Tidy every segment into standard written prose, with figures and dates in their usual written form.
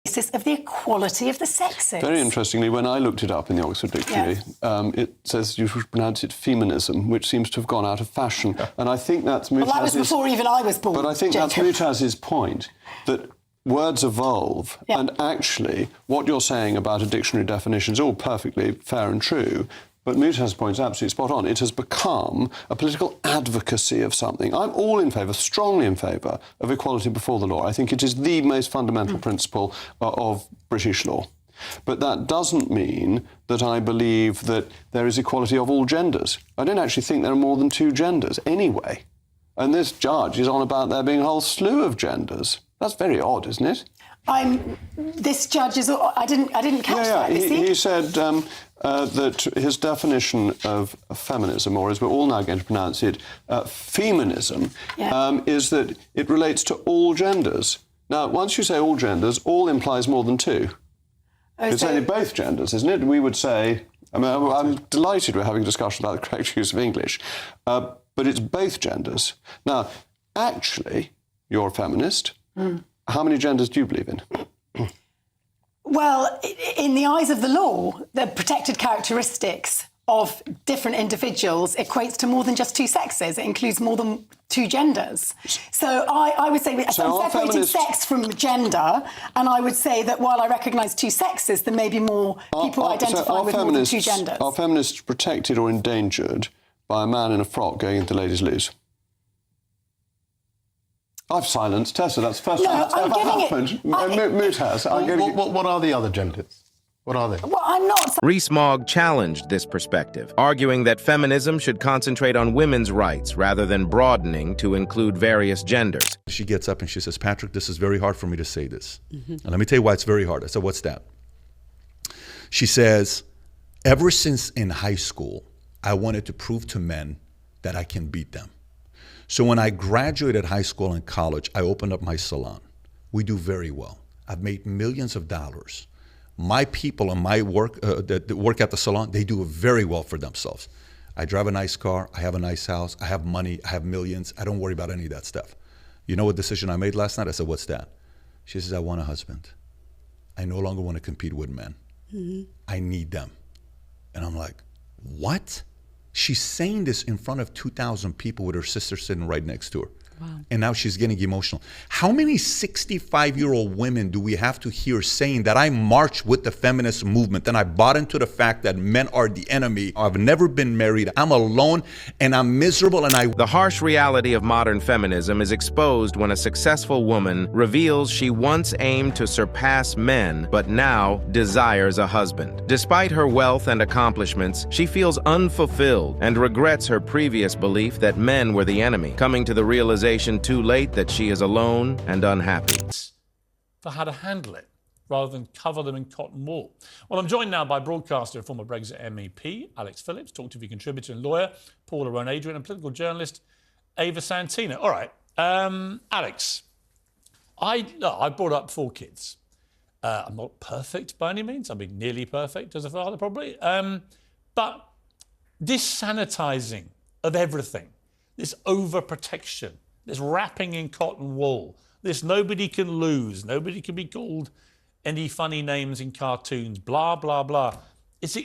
of the equality of the sexes. Very interestingly, when I looked it up in the Oxford Dictionary, it says you should pronounce it feminism, which seems to have gone out of fashion. And I think that's Mutaz's... Well, that was before even I was born. But I think that's Mutaz's point, that words evolve, and actually what you're saying about a dictionary definition is all perfectly fair and true, but Mutaz's point is absolutely spot on. It has become a political advocacy of something. I'm all in favour, strongly in favour, of equality before the law. I think it is the most fundamental principle of British law. But that doesn't mean that I believe that there is equality of all genders. I don't actually think there are more than two genders anyway. And this judge is on about there being a whole slew of genders. That's very odd, isn't it? This judge is... I didn't catch that. He said that his definition of feminism, or as we're all now going to pronounce it, feminism, is that it relates to all genders. Now, once you say all genders, all implies more than two. It's only both genders, isn't it? We would say... I mean, I'm delighted we're having a discussion about the correct use of English, but it's both genders. Now, actually, you're a feminist. How many genders do you believe in? Well, in the eyes of the law, the protected characteristics of different individuals equates to more than just two sexes. It includes more than two genders. So I would say I'm separating sex from gender, and I would say that while I recognise two sexes, there may be more people identifying with more than two genders. Are feminists protected or endangered by a man in a frock going into ladies' loos? I've silenced Tessa. That's the first time that's ever happened. Mutaz. What are the other genders? What are they? Well, I'm not... Rees-Mogg challenged this perspective, arguing that feminism should concentrate on women's rights rather than broadening to include various genders. She gets up and she says, Patrick, this is very hard for me to say this. And let me tell you why it's very hard. I said, what's that? She says, ever since in high school, I wanted to prove to men that I can beat them. So when I graduated high school and college, I opened up my salon. We do very well. I've made millions of dollars. My people and my work that work at the salon, they do very well for themselves. I drive a nice car. I have a nice house. I have money. I have millions. I don't worry about any of that stuff. You know what decision I made last night? I said, what's that? She says, I want a husband. I no longer want to compete with men. I need them. And I'm like, what? She's saying this in front of 2,000 people with her sister sitting right next to her. Wow. And now she's getting emotional. How many 65-year-old women do we have to hear saying that I marched with the feminist movement and I bought into the fact that men are the enemy? I've never been married. I'm alone and I'm miserable and The harsh reality of modern feminism is exposed when a successful woman reveals she once aimed to surpass men, but now desires a husband. Despite her wealth and accomplishments, she feels unfulfilled and regrets her previous belief that men were the enemy, coming to the realization too late that she is alone and unhappy. For how to handle it, rather than cover them in cotton wool. Well, I'm joined now by broadcaster and former Brexit MEP, Alex Phillips, Talk TV contributor and lawyer, Paula Rowan-Adrian, and political journalist, Ava Santina. All right, Alex, I brought up 4 kids. I'm not perfect by any means. I mean, nearly perfect as a father, probably. But this sanitising of everything, this overprotection, this wrapping in cotton wool, this nobody can lose, nobody can be called any funny names in cartoons, blah, blah, blah. It's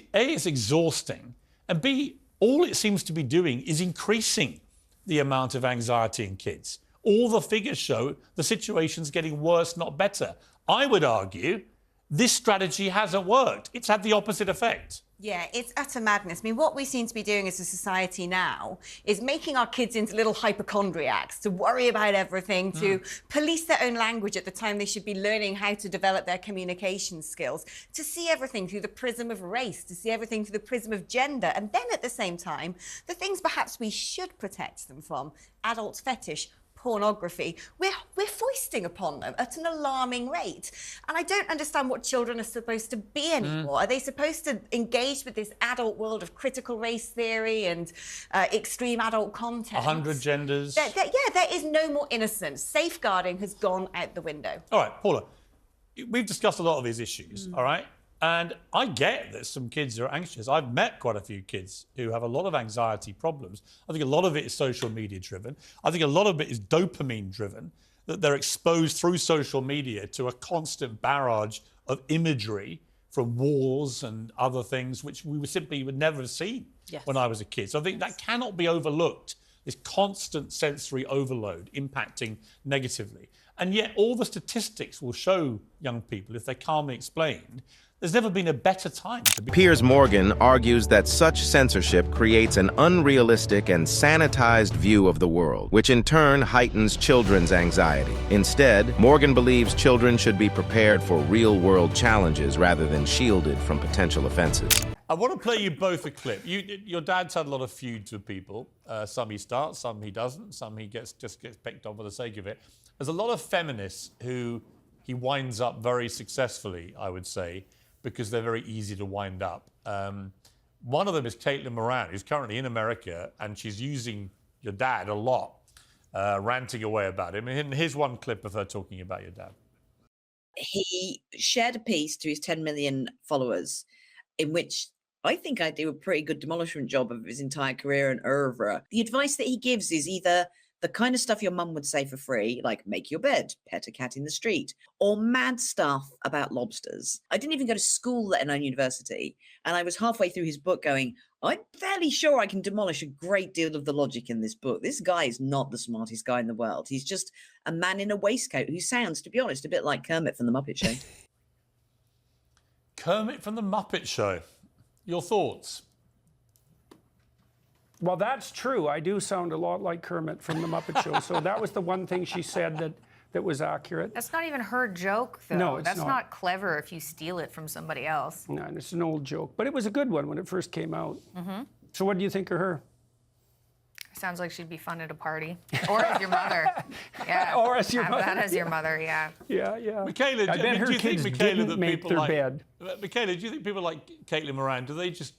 exhausting, and B, all it seems to be doing is increasing the amount of anxiety in kids. All the figures show the situation's getting worse, not better. I would argue this strategy hasn't worked. It's had the opposite effect. Yeah, it's utter madness. I mean, what we seem to be doing as a society now is making our kids into little hypochondriacs, to worry about everything, to police their own language at the time they should be learning how to develop their communication skills, to see everything through the prism of race, to see everything through the prism of gender. And then at the same time, the things perhaps we should protect them from, adult fetish, pornography, we're foisting upon them at an alarming rate. And I don't understand what children are supposed to be anymore. Are they supposed to engage with this adult world of critical race theory and extreme adult content? 100 genders. There is no more innocence. Safeguarding has gone out the window. All right, Paula, we've discussed a lot of these issues, all right? And I get that some kids are anxious. I've met quite a few kids who have a lot of anxiety problems. I think a lot of it is social media driven. I think a lot of it is dopamine driven. that they're exposed through social media to a constant barrage of imagery from wars and other things which we simply would never have seen when I was a kid. So I think that cannot be overlooked, this constant sensory overload impacting negatively. And yet all the statistics will show young people, if they're calmly explained, there's never been a better time to be. Piers Morgan argues that such censorship creates an unrealistic and sanitized view of the world, which in turn heightens children's anxiety. Instead, Morgan believes children should be prepared for real-world challenges rather than shielded from potential offenses. I want to play you both a clip. Your dad's had a lot of feuds with people. Some he starts, some he doesn't, some he just gets picked on for the sake of it. There's a lot of feminists who he winds up very successfully, I would say, because they're very easy to wind up. One of them is Caitlin Moran, who's currently in America, and she's using your dad a lot, ranting away about him. And here's one clip of her talking about your dad. He shared a piece to his 10 million followers in which I think I do a pretty good demolishment job of his entire career and oeuvre. The advice that he gives is either the kind of stuff your mum would say for free, like make your bed, pet a cat in the street, or mad stuff about lobsters. I didn't even go to school at a university, and I was halfway through his book going, I'm fairly sure I can demolish a great deal of the logic in this book. This guy is not the smartest guy in the world. He's just a man in a waistcoat who sounds, to be honest, a bit like Kermit from the Muppet Show. Kermit from the Muppet Show. Your thoughts? Well, that's true. I do sound a lot like Kermit from the Muppet Show. So that was the one thing she said that was accurate. That's not even her joke, though. No, it's That's not. not clever if you steal it from somebody else. No, and it's an old joke. But it was a good one when it first came out. Mm-hmm. So what do you think of her? Sounds like she'd be fun at a party. Or as your mother. Yeah. Or as your Have mother. that as your mother, yeah. Yeah, yeah. Michaela, I bet her do you kids think, Michaela, didn't that make people their like, bed. Michaela, do you think people like Caitlin Moran, do they just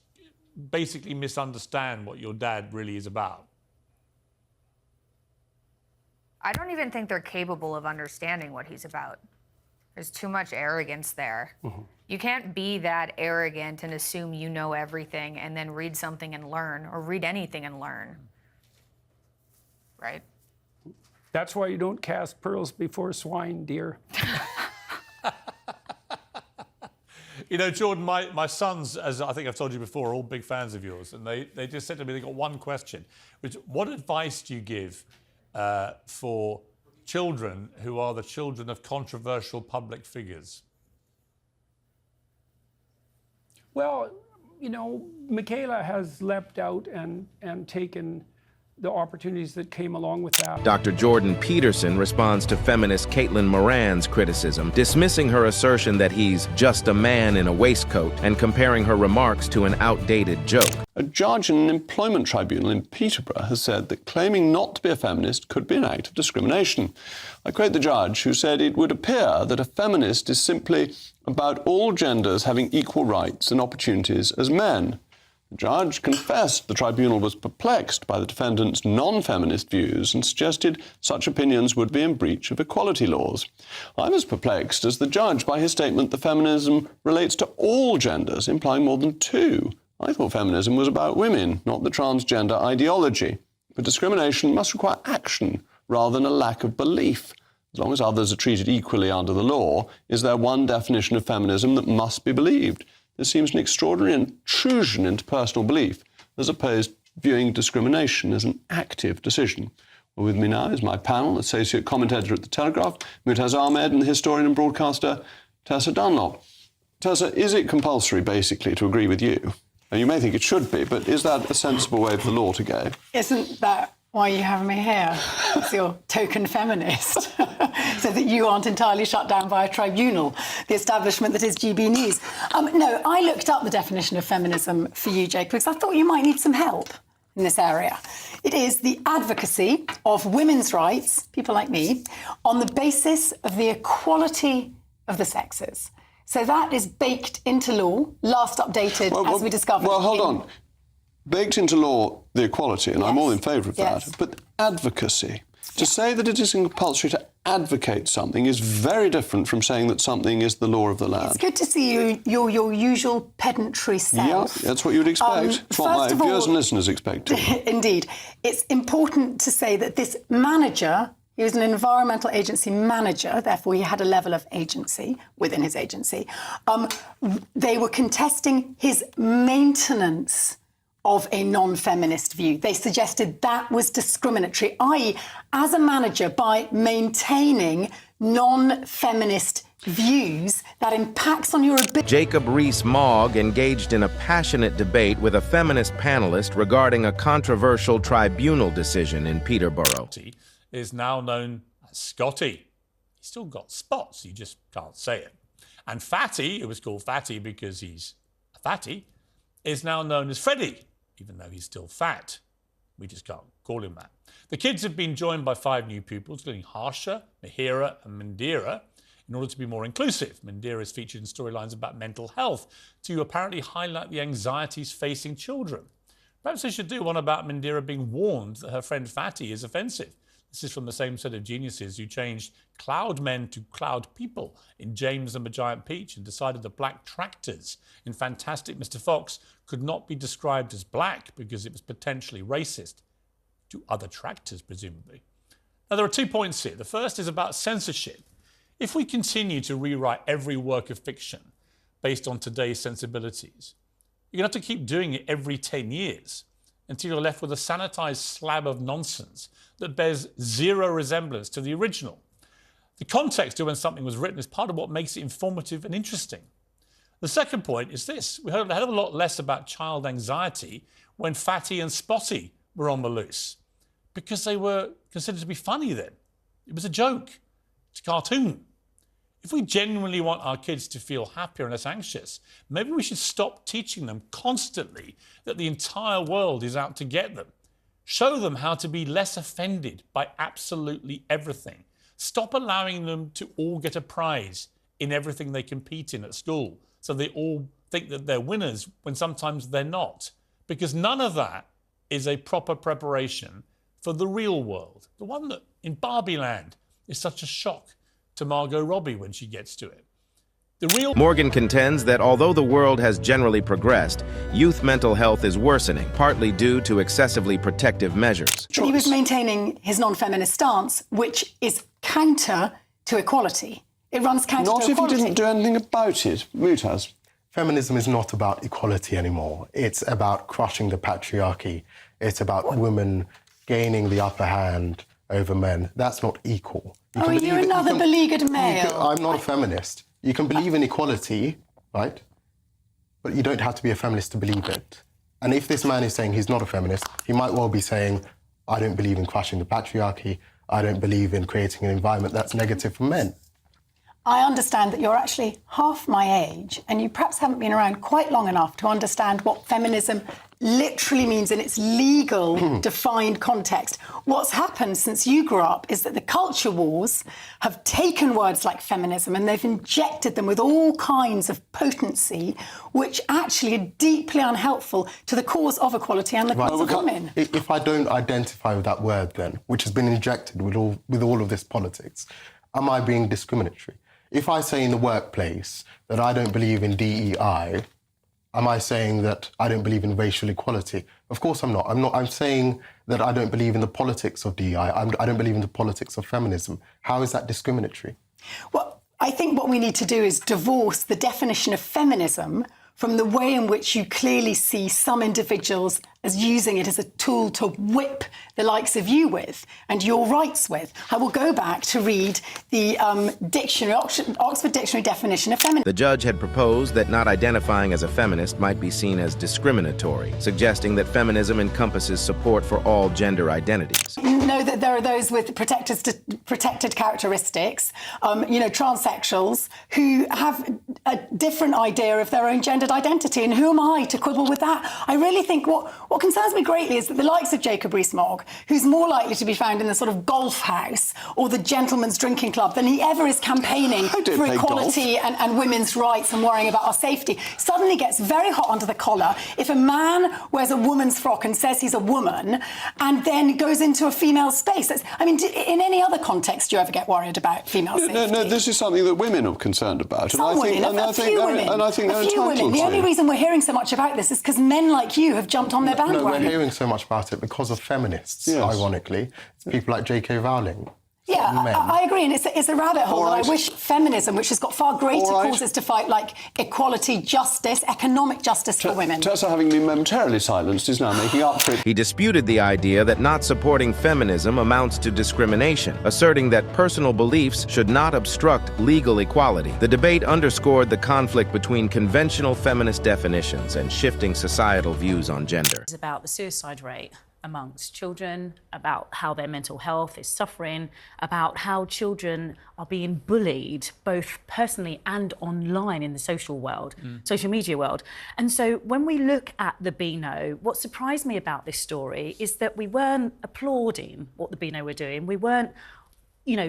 basically misunderstand what your dad really is about? I don't even think they're capable of understanding what he's about. There's too much arrogance there. Mm-hmm. You can't be that arrogant and assume you know everything and then read something and learn, or read anything and learn. Right? That's why you don't cast pearls before swine, dear. You know, Jordan, my sons, as I think I've told you before, are all big fans of yours. And they just said to me, they got one question, which, what advice do you give for children who are the children of controversial public figures? Well, you know, Michaela has leapt out and taken the opportunities that came along with that. Dr. Jordan Peterson responds to feminist Caitlin Moran's criticism, dismissing her assertion that he's just a man in a waistcoat and comparing her remarks to an outdated joke. A judge in an employment tribunal in Peterborough has said that claiming not to be a feminist could be an act of discrimination. I quote the judge, who said it would appear that a feminist is simply about all genders having equal rights and opportunities as men. The judge confessed the tribunal was perplexed by the defendant's non-feminist views and suggested such opinions would be in breach of equality laws. I'm as perplexed as the judge by his statement that feminism relates to all genders, implying more than two. I thought feminism was about women, not the transgender ideology. But discrimination must require action rather than a lack of belief. As long as others are treated equally under the law, is there one definition of feminism that must be believed? This seems an extraordinary intrusion into personal belief, as opposed to viewing discrimination as an active decision. Well, with me now is my panel, associate commentator at The Telegraph, Mutaz Ahmed, and the historian and broadcaster, Tessa Dunlop. Tessa, is it compulsory, basically, to agree with you? Now, you may think it should be, but is that a sensible way for the law to go? Isn't that why you have me here? As your token feminist, so that you aren't entirely shut down by a tribunal, the establishment that is GB News. No, I looked up the definition of feminism for you, Jake, because I thought you might need some help in this area. It is the advocacy of women's rights, people like me, on the basis of the equality of the sexes. So that is baked into law, last updated, as we discovered. Well, hold on. Baked into law, the equality, and I'm all in favour of that, but advocacy. To say that it is compulsory to advocate something is very different from saying that something is the law of the land. It's good to see your usual pedantry self. Yeah, that's what you would expect. It's what my viewers and listeners expect too. Indeed. It's important to say that this manager He was an environmental agency manager, therefore he had a level of agency within his agency. They were contesting his maintenance of a non-feminist view. They suggested that was discriminatory, i.e., as a manager, by maintaining non-feminist views, that impacts on your ability. Jacob Rees-Mogg engaged in a passionate debate with a feminist panelist regarding a controversial tribunal decision in Peterborough. Is now known as Scotty. He's still got spots, you just can't say it. And Fatty, who was called Fatty because he's a fatty, is now known as Freddie, even though he's still fat. We just can't call him that. The kids have been joined by 5 new pupils, including Harsha, Mihira and Mandira, in order to be more inclusive. Mandira is featured in storylines about mental health to apparently highlight the anxieties facing children. Perhaps they should do one about Mandira being warned that her friend Fatty is offensive. This is from the same set of geniuses who changed cloud men to cloud people in James and the Giant Peach and decided that black tractors in Fantastic Mr. Fox could not be described as black because it was potentially racist to other tractors, presumably. Now, there are 2 points here. The first is about censorship. If we continue to rewrite every work of fiction based on today's sensibilities, you're going to have to keep doing it every 10 years until you're left with a sanitized slab of nonsense that bears zero resemblance to the original. The context of when something was written is part of what makes it informative and interesting. The second point is this. We heard a hell of a lot less about child anxiety when Fatty and Spotty were on the loose because they were considered to be funny then. It was a joke. It's a cartoon. If we genuinely want our kids to feel happier and less anxious, maybe we should stop teaching them constantly that the entire world is out to get them. Show them how to be less offended by absolutely everything. Stop allowing them to all get a prize in everything they compete in at school, so they all think that they're winners when sometimes they're not. Because none of that is a proper preparation for the real world, the one that in Barbie Land is such a shock to Margot Robbie when she gets to it. Morgan contends that although the world has generally progressed, youth mental health is worsening, partly due to excessively protective measures. He was maintaining his non-feminist stance, which is counter to equality. It runs counter to equality. Not if he didn't do anything about it. Mutaz. Feminism is not about equality anymore. It's about crushing the patriarchy. It's about women gaining the upper hand over men. That's not equal. You're another beleaguered male. I'm not a feminist. You can believe in equality, right? But you don't have to be a feminist to believe it. And if this man is saying he's not a feminist, he might well be saying, I don't believe in crushing the patriarchy. I don't believe in creating an environment that's negative for men. I understand that you're actually half my age and you perhaps haven't been around quite long enough to understand what feminism literally means in its legal defined context. What's happened since you grew up is that the culture wars have taken words like feminism and they've injected them with all kinds of potency, which actually are deeply unhelpful to the cause of equality and the cause of women. If I don't identify with that word then, which has been injected with all of this politics, am I being discriminatory? If I say in the workplace that I don't believe in DEI, am I saying that I don't believe in racial equality? Of course I'm not. I'm saying that I don't believe in the politics of DEI. I don't believe in the politics of feminism. How is that discriminatory? Well, I think what we need to do is divorce the definition of feminism from the way in which you clearly see some individuals as using it as a tool to whip the likes of you with and your rights with. I will go back to read the Oxford Dictionary definition of feminism. The judge had proposed that not identifying as a feminist might be seen as discriminatory, suggesting that feminism encompasses support for all gender identities. You know that there are those with protected characteristics, transsexuals, who have a different idea of their own gendered identity. And who am I to quibble with that? I really think what concerns me greatly is that the likes of Jacob Rees-Mogg, who's more likely to be found in the sort of golf house or the gentleman's drinking club than he ever is campaigning for equality and women's rights and worrying about our safety, suddenly gets very hot under the collar if a man wears a woman's frock and says he's a woman and then goes into a female space. In any other context, do you ever get worried about female safety? No, this is something that women are concerned about. Some women, a few women. The only reason we're hearing so much about this is because men like you have jumped on their bandwagon. No, we're hearing so much about it because of feminists, ironically. It's people like J.K. Rowling. Yeah, men. I agree, and it's a rabbit hole that I wish feminism, which has got far greater causes to fight, like equality, justice, economic justice for women. Tessa, having been momentarily silenced, is now making up for it. He disputed the idea that not supporting feminism amounts to discrimination, asserting that personal beliefs should not obstruct legal equality. The debate underscored the conflict between conventional feminist definitions and shifting societal views on gender. It's about the suicide rate amongst children, about how their mental health is suffering, about how children are being bullied, both personally and online in the social world, social media world. And so when we look at the Beano, what surprised me about this story is that we weren't applauding what the Beano were doing. We weren't,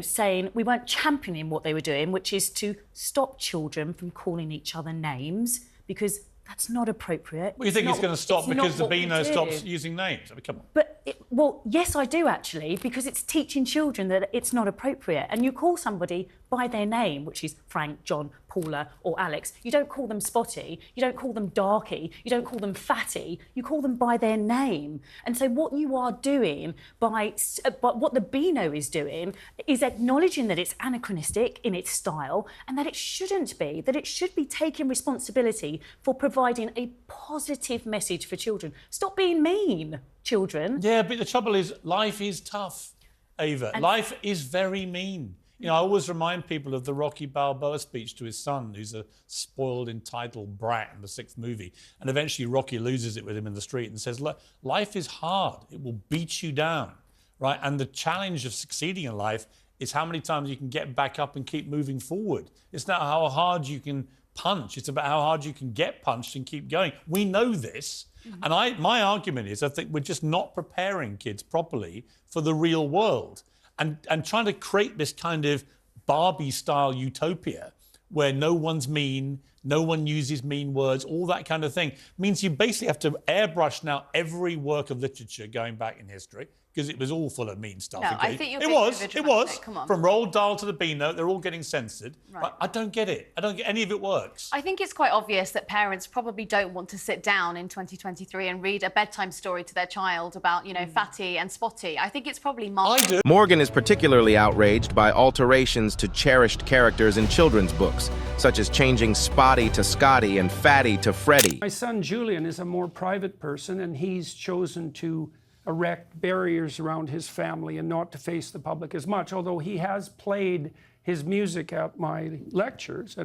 saying, we weren't championing what they were doing, which is to stop children from calling each other names, because that's not appropriate. Well, you think it's going to stop because the Beano stops using names? I mean, come on. But, well, yes, I do actually, because it's teaching children that it's not appropriate. And you call somebody by their name, which is Frank, John, Paula or Alex. You don't call them Spotty, you don't call them Darky, you don't call them Fatty, you call them by their name. And so what you are doing but what the Beano is doing is acknowledging that it's anachronistic in its style and that it shouldn't be, that it should be taking responsibility for providing a positive message for children. Stop being mean, children. Yeah, but the trouble is, life is tough, Ava. Life is very mean. I always remind people of the Rocky Balboa speech to his son, who's a spoiled, entitled brat in the 6th movie. And eventually Rocky loses it with him in the street and says, look, life is hard. It will beat you down, right? And the challenge of succeeding in life is how many times you can get back up and keep moving forward. It's not how hard you can punch. It's about how hard you can get punched and keep going. We know this. And my argument is, I think we're just not preparing kids properly for the real world. And trying to create this kind of Barbie-style utopia where no one's mean, no one uses mean words, all that kind of thing, means you basically have to airbrush now every work of literature going back in history, because it was all full of mean stuff. No, I think you're it being was. Come on. From Roald Dahl to the Beano, they're all getting censored. Right. I don't get it. I don't get any of it works. I think it's quite obvious that parents probably don't want to sit down in 2023 and read a bedtime story to their child about, Fatty and Spotty. I think it's probably I do. Morgan is particularly outraged by alterations to cherished characters in children's books, such as changing Spotty to Scotty and Fatty to Freddy. My son Julian is a more private person, and he's chosen to erect barriers around his family and not to face the public as much, although he has played his music at my lectures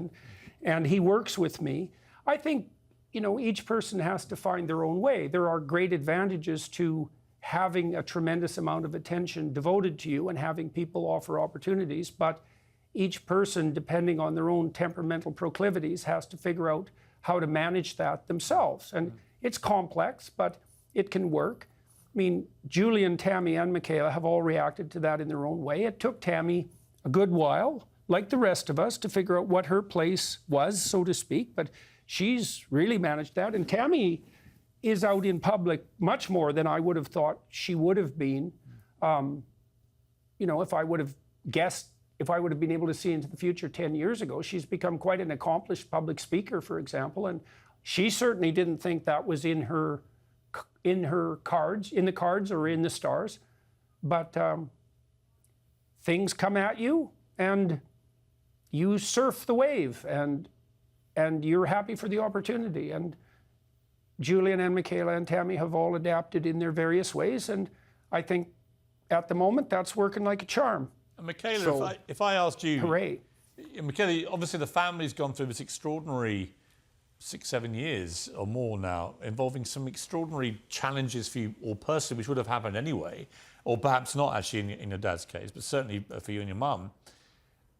and he works with me. I think, each person has to find their own way. There are great advantages to having a tremendous amount of attention devoted to you and having people offer opportunities, but each person, depending on their own temperamental proclivities, has to figure out how to manage that themselves. And it's complex, but it can work. I mean, Julian, Tammy, and Michaela have all reacted to that in their own way. It took Tammy a good while, like the rest of us, to figure out what her place was, so to speak, but she's really managed that. And Tammy is out in public much more than I would have thought she would have been. If I would have guessed, if I would have been able to see into the future 10 years ago, she's become quite an accomplished public speaker, for example, and she certainly didn't think that was in the cards or in the stars, but things come at you and you surf the wave and you're happy for the opportunity. And Julian and Michaela and Tammy have all adapted in their various ways, and I think at the moment that's working like a charm. And Michaela, So, if I asked you, hooray. Michaela, obviously the family's gone through this extraordinary 6-7 years or more now, involving some extraordinary challenges for you all personally, which would have happened anyway, or perhaps not actually in your dad's case, but certainly for you and your mum.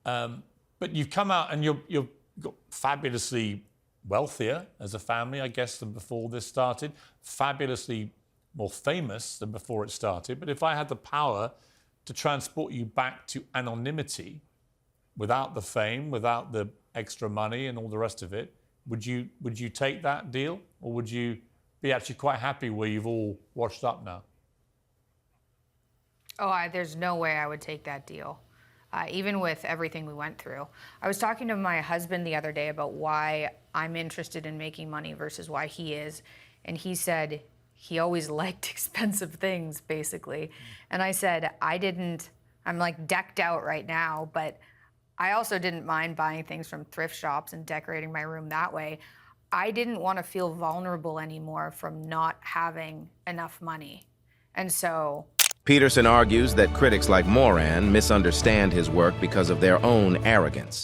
But you've come out and you've got fabulously wealthier as a family, I guess, than before this started, fabulously more famous than before it started. But if I had the power to transport you back to anonymity, without the fame, without the extra money and all the rest of it, would you take that deal, or would you be actually quite happy where you've all washed up now? There's no way I would take that deal, even with everything we went through. I was talking to my husband the other day about why I'm interested in making money versus why he is, and he said he always liked expensive things, basically. And I said, I I'm like decked out right now, but I also didn't mind buying things from thrift shops and decorating my room that way. I didn't want to feel vulnerable anymore from not having enough money. And so Peterson argues that critics like Moran misunderstand his work because of their own arrogance.